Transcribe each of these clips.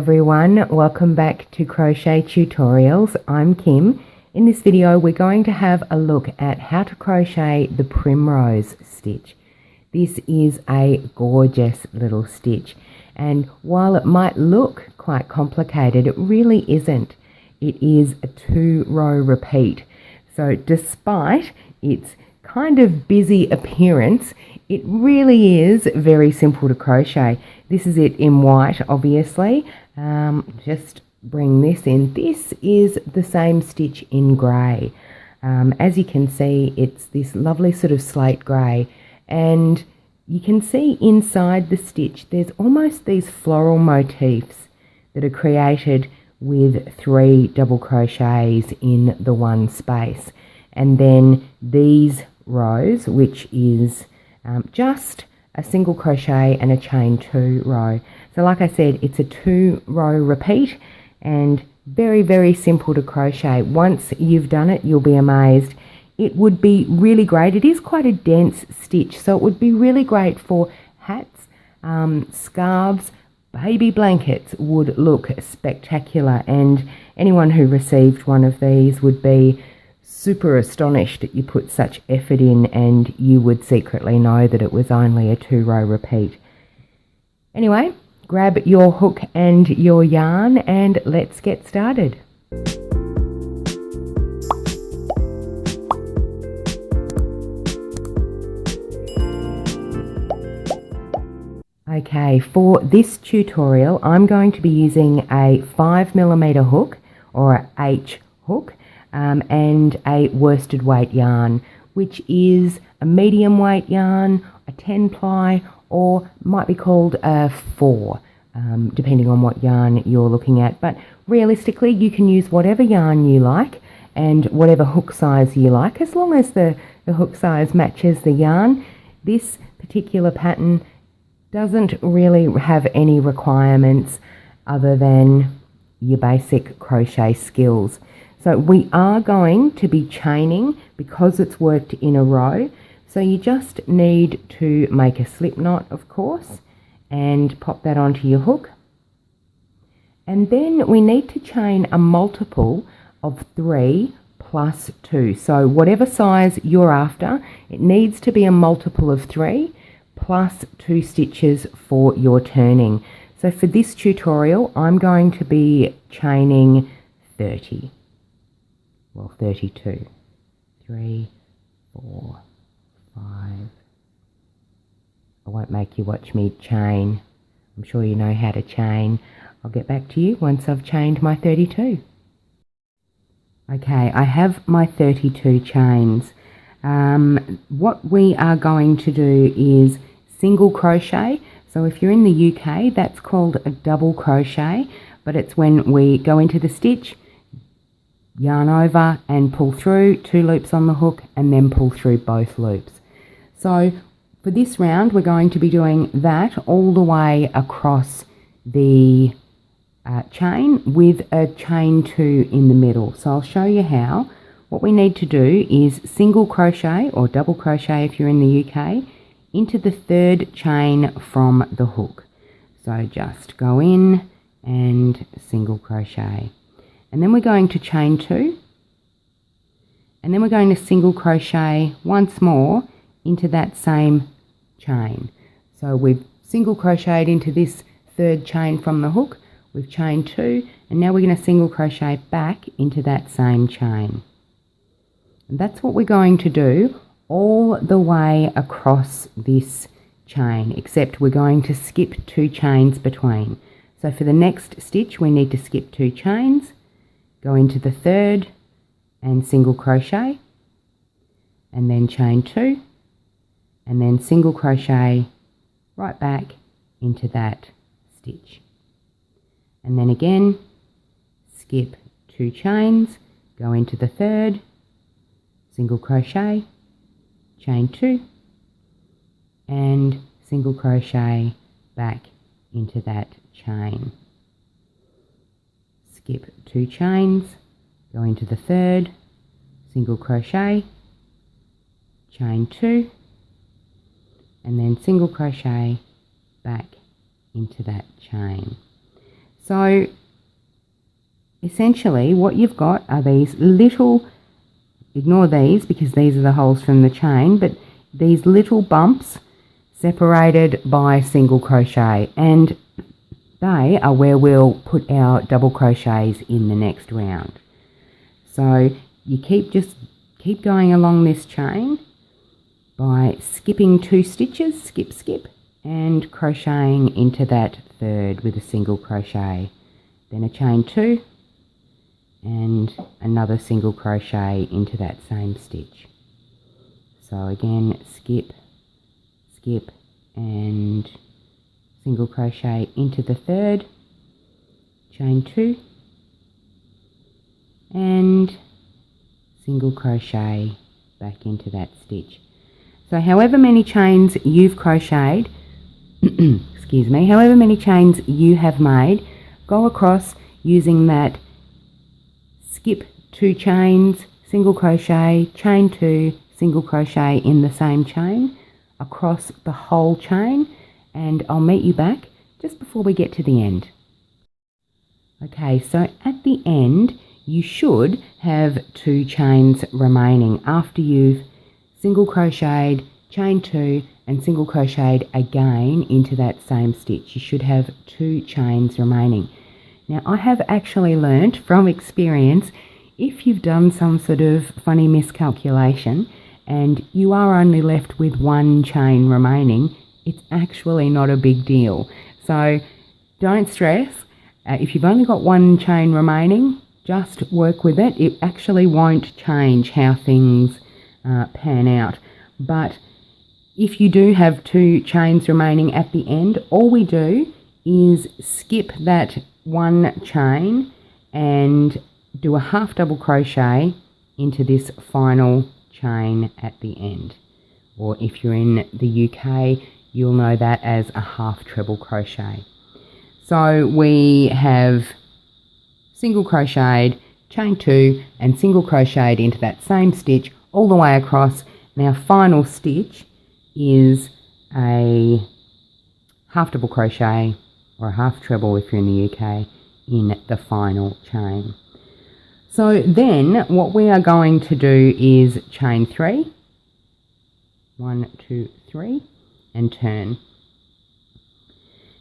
everyone, welcome back to Crochet Tutorials. I'm Kim. In this video we're going to have a look at how to crochet the Primrose stitch. This is a gorgeous little stitch, and while it might look quite complicated, it really isn't. It is a 2-row repeat, so despite its kind of busy appearance, it really is very simple to crochet. This is it in white, obviously. Just bring this in. This is the same stitch in grey. As you can see, it's this lovely sort of slate grey, and you can see inside the stitch there's almost these floral motifs that are created with 3 double crochets in the one space, and then these rows, which is just a single crochet and a chain 2 row. So like I said, it's a 2-row repeat and very, very simple to crochet. Once you've done it, you'll be amazed. It would be really great. It is quite a dense stitch, so it would be really great for hats, scarves, baby blankets would look spectacular, and anyone who received one of these would be super astonished that you put such effort in, and you would secretly know that it was only a 2-row repeat. Anyway, grab your hook and your yarn and let's get started. Okay, for this tutorial I'm going to be using a 5mm hook or a H hook and a worsted weight yarn, which is a medium weight yarn, a 10 ply, or might be called a 4, depending on what yarn you're looking at. But realistically, you can use whatever yarn you like and whatever hook size you like, as long as the hook size matches the yarn. This particular pattern doesn't really have any requirements other than your basic crochet skills. So we are going to be chaining because it's worked in a row. So you just need to make a slip knot, of course, and pop that onto your hook. And then we need to chain a multiple of 3 plus 2. So whatever size you're after, it needs to be a multiple of 3 plus 2 stitches for your turning. So for this tutorial, I'm going to be chaining 30. Well, 32. 3, 4, 5. I won't make you watch me chain. I'm sure you know how to chain. I'll get back to you once I've chained my 32. Okay, I have my 32 chains. What we are going to do is single crochet. So if you're in the UK, that's called a double crochet, but it's when we go into the stitch, yarn over and pull through 2 loops on the hook and then pull through both loops. So for this round we're going to be doing that all the way across the chain with a chain 2 in the middle. So I'll show you how. What we need to do is single crochet or double crochet if you're in the UK into the 3rd chain from the hook. So just go in and single crochet. And then we're going to chain 2, and then we're going to single crochet once more into that same chain. So we've single crocheted into this 3rd chain from the hook, we've chained 2, and now we're going to single crochet back into that same chain. And that's what we're going to do all the way across this chain, except we're going to skip 2 chains between. So for the next stitch we need to skip 2 chains, go into the 3rd and single crochet, and then chain 2, and then single crochet right back into that stitch. And then again, skip 2 chains, go into the 3rd, single crochet, chain 2, and single crochet back into that chain. Skip 2 chains, go into the 3rd, single crochet, chain 2, and then single crochet back into that chain. So essentially what you've got are these little, ignore these because these are the holes from the chain, but these little bumps separated by single crochet, and they are where we'll put our double crochets in the next round. So you keep going along this chain by skipping 2 stitches, skip, skip, and crocheting into that third with a single crochet, then a chain 2 and another single crochet into that same stitch. So again, skip, skip, and single crochet into the third, chain 2, and single crochet back into that stitch. So however many chains you've crocheted, excuse me, however many chains you have made, go across using that skip 2 chains, single crochet, chain 2, single crochet in the same chain across the whole chain, and I'll meet you back just before we get to the end. Okay, so at the end you should have 2 chains remaining after you've single crocheted, chain 2 and single crocheted again into that same stitch. You should have 2 chains remaining. Now I have actually learnt from experience, if you've done some sort of funny miscalculation and you are only left with 1 chain remaining, it's actually not a big deal. So don't stress. If you've only got 1 chain remaining, just work with it. It actually won't change how things pan out. But if you do have 2 chains remaining at the end, all we do is skip that 1 chain and do a half double crochet into this final chain at the end. Or if you're in the UK, you'll know that as a half treble crochet. So we have single crocheted, chain 2 and single crocheted into that same stitch all the way across. And our final stitch is a half double crochet or a half treble if you're in the UK in the final chain. So then what we are going to do is chain 3, 1, 2, 3, and turn.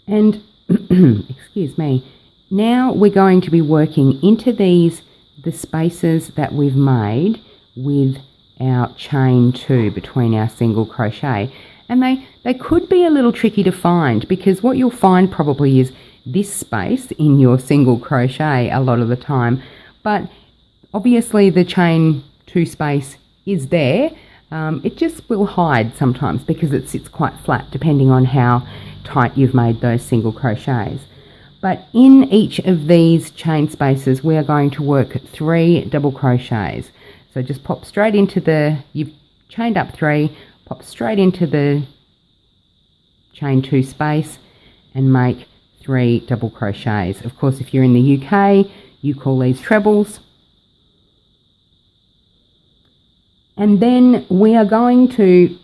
And excuse me, now we're going to be working into the spaces that we've made with our chain 2 between our single crochet. And they could be a little tricky to find, because what you'll find probably is this space in your single crochet a lot of the time, but obviously the chain 2 space is there. It just will hide sometimes because it sits quite flat depending on how tight you've made those single crochets. But in each of these chain spaces we are going to work 3 double crochets. So just pop straight into you've chained up 3, pop straight into the chain 2 space and make 3 double crochets. Of course, if you're in the UK, you call these trebles. And then we are going to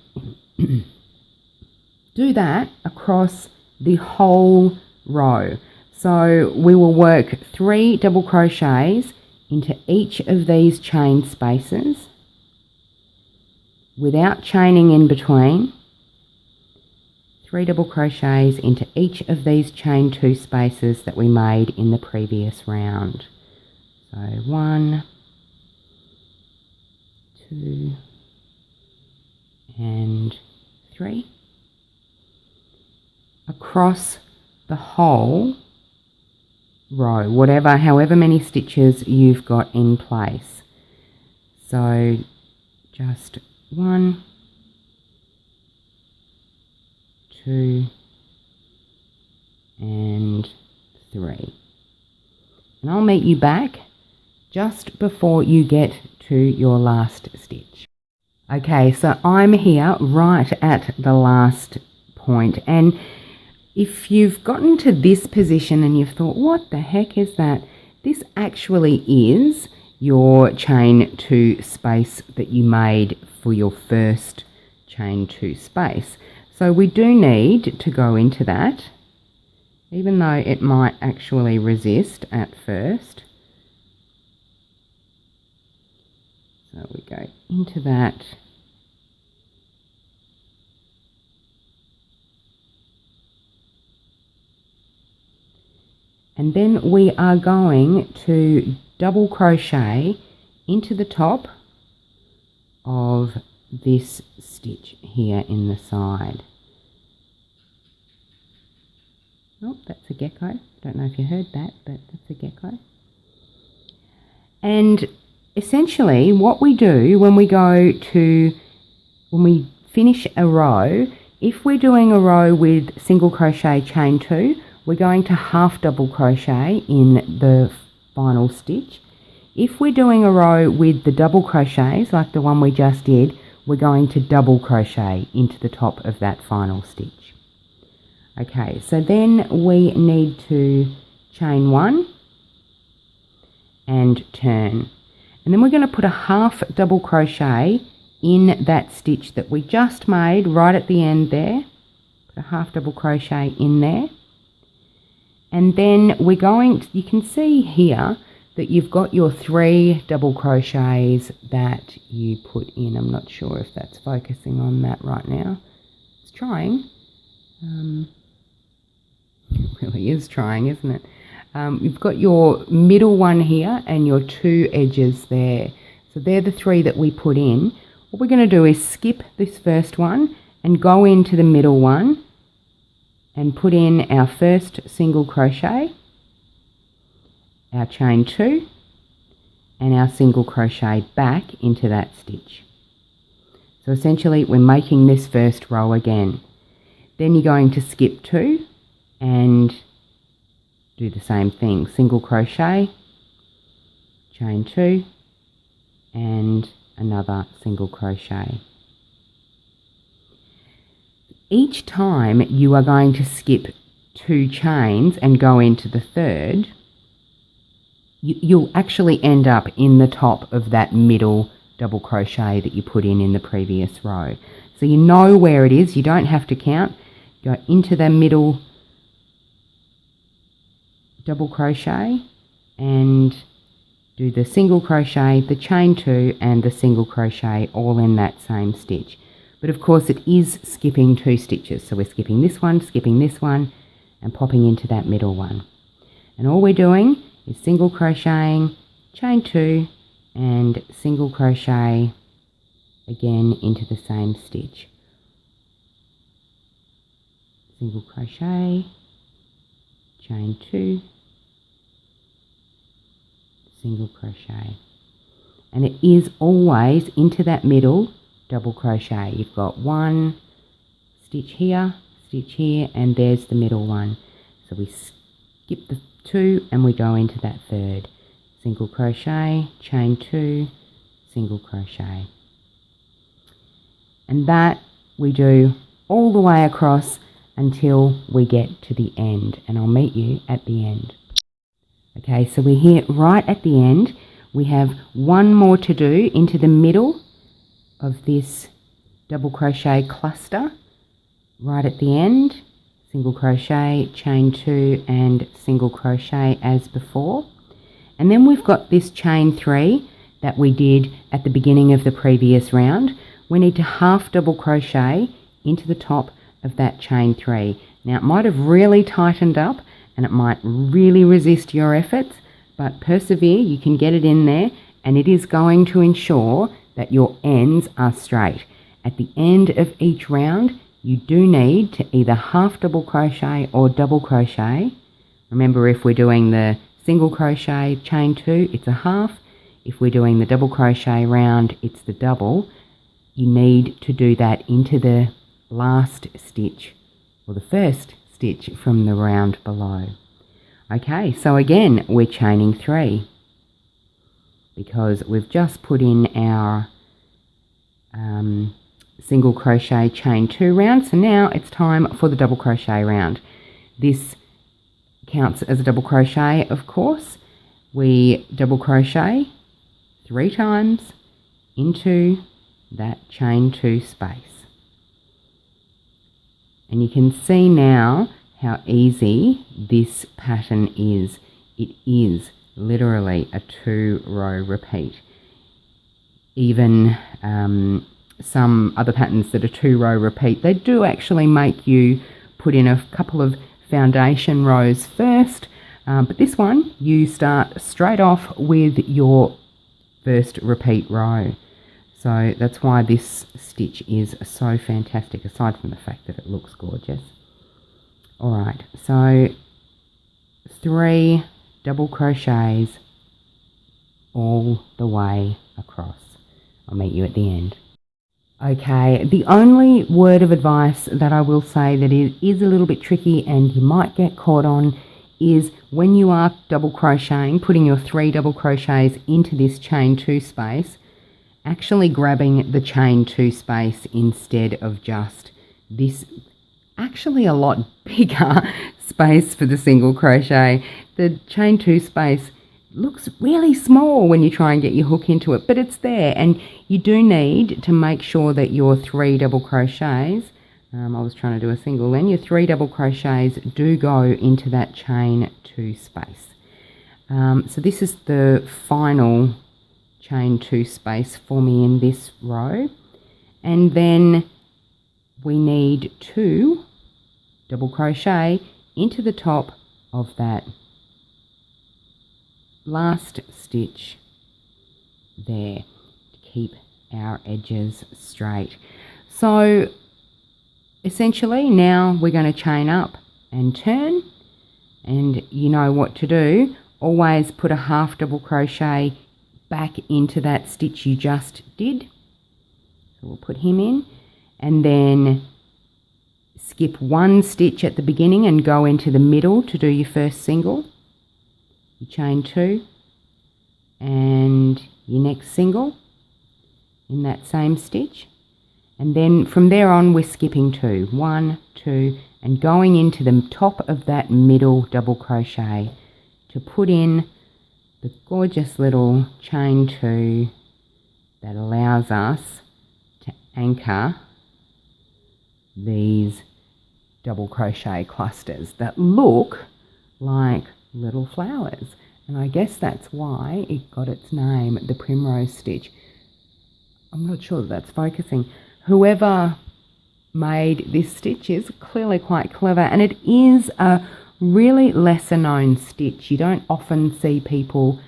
do that across the whole row. So we will work 3 double crochets into each of these chain spaces without chaining in between. 3 double crochets into each of these chain 2 spaces that we made in the previous round. So 1, 2, and 3 across the whole row, however many stitches you've got in place. So just 1, 2, and 3. And I'll meet you back just before you get to your last stitch. Okay, so I'm here right at the last point, and if you've gotten to this position and you've thought, what the heck is that? This actually is your chain 2 space that you made for your first chain 2 space. So we do need to go into that even though it might actually resist at first. So we go into that. And then we are going to double crochet into the top of this stitch here in the side. Oh, that's a gecko. Don't know if you heard that, but that's a gecko. And essentially what we do when we finish a row, if we're doing a row with single crochet chain 2, we're going to half double crochet in the final stitch. If we're doing a row with the double crochets like the one we just did, we're going to double crochet into the top of that final stitch. Okay, so then we need to chain 1 and turn. And then we're going to put a half double crochet in that stitch that we just made right at the end there. Put a half double crochet in there. And then we're going, you can see here that you've got your 3 double crochets that you put in. I'm not sure if that's focusing on that right now. It's trying. It really is trying, isn't it? You've got your middle one here and your 2 edges there. So they're the 3 that we put in. What we're going to do is skip this first one and go into the middle one and put in our first single crochet, our chain 2, and our single crochet back into that stitch. So essentially we're making this first row again. Then you're going to skip 2 and do the same thing, single crochet, chain 2, and another single crochet. Each time you are going to skip 2 chains and go into the third, you'll actually end up in the top of that middle double crochet that you put in the previous row. So you know where it is, you don't have to count. Go into the middle double crochet and do the single crochet, the chain 2 and the single crochet all in that same stitch. But of course it is skipping 2 stitches, so we're skipping this one and popping into that middle one. And all we're doing is single crocheting, chain 2 and single crochet again into the same stitch. Single crochet, chain 2, single crochet, and it is always into that middle double crochet. You've got 1 stitch here, and there's the middle one. So we skip the 2 and we go into that third. Single crochet, chain 2, single crochet. And that we do all the way across until we get to the end, and I'll meet you at the end. Okay, so we're here right at the end. We have 1 more to do into the middle of this double crochet cluster. Right at the end, single crochet, chain 2 and single crochet as before. And then we've got this chain 3 that we did at the beginning of the previous round. We need to half double crochet into the top of that chain 3. Now it might have really tightened up and it might really resist your efforts, but persevere, you can get it in there, and it is going to ensure that your ends are straight. At the end of each round, you do need to either half double crochet or double crochet. Remember, if we're doing the single crochet chain 2, it's a half. If we're doing the double crochet round, it's the double. You need to do that into the last stitch, or the first stitch from the round below. Okay, so again we're chaining 3 because we've just put in our single crochet chain 2 round. So now it's time for the double crochet round. This counts as a double crochet, of course. We double crochet 3 times into that chain 2 space. And you can see now how easy this pattern is. It is literally a 2-row repeat. Even some other patterns that are 2-row repeat, they do actually make you put in a couple of foundation rows first, but this one you start straight off with your first repeat row. So that's why this stitch is so fantastic, aside from the fact that it looks gorgeous. Alright, so 3 double crochets all the way across. I'll meet you at the end. Okay, the only word of advice that I will say that is a little bit tricky and you might get caught on is when you are double crocheting, putting your 3 double crochets into this chain 2 space, actually grabbing the chain 2 space instead of just this actually a lot bigger space for the single crochet. The chain 2 space looks really small when you try and get your hook into it, but it's there, and you do need to make sure that your 3 double crochets, I was trying to do a single then, your 3 double crochets do go into that chain 2 space. So this is the final chain 2 space for me in this row, and then we need 2 double crochet into the top of that last stitch there to keep our edges straight. So essentially now we're going to chain up and turn, and you know what to do. Always put a half double crochet back into that stitch you just did. So we'll put him in, and then skip 1 stitch at the beginning and go into the middle to do your first single. You chain 2 and your next single in that same stitch, and then from there on we're skipping 2, 1, 2, and going into the top of that middle double crochet to put in the gorgeous little chain 2 that allows us to anchor these double crochet clusters that look like little flowers, and I guess that's why it got its name, the Primrose stitch. I'm not sure that's focusing. Whoever made this stitch is clearly quite clever, and it is a really lesser known stitch. You don't often see people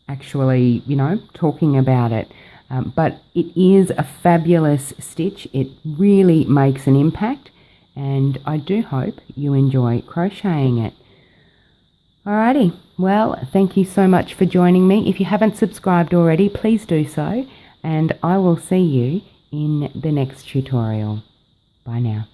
actually, you know, talking about it, but it is a fabulous stitch. It really makes an impact, and I do hope you enjoy crocheting it. Alrighty, well, thank you so much for joining me. If you haven't subscribed already, please do so, and I will see you in the next tutorial. Bye now.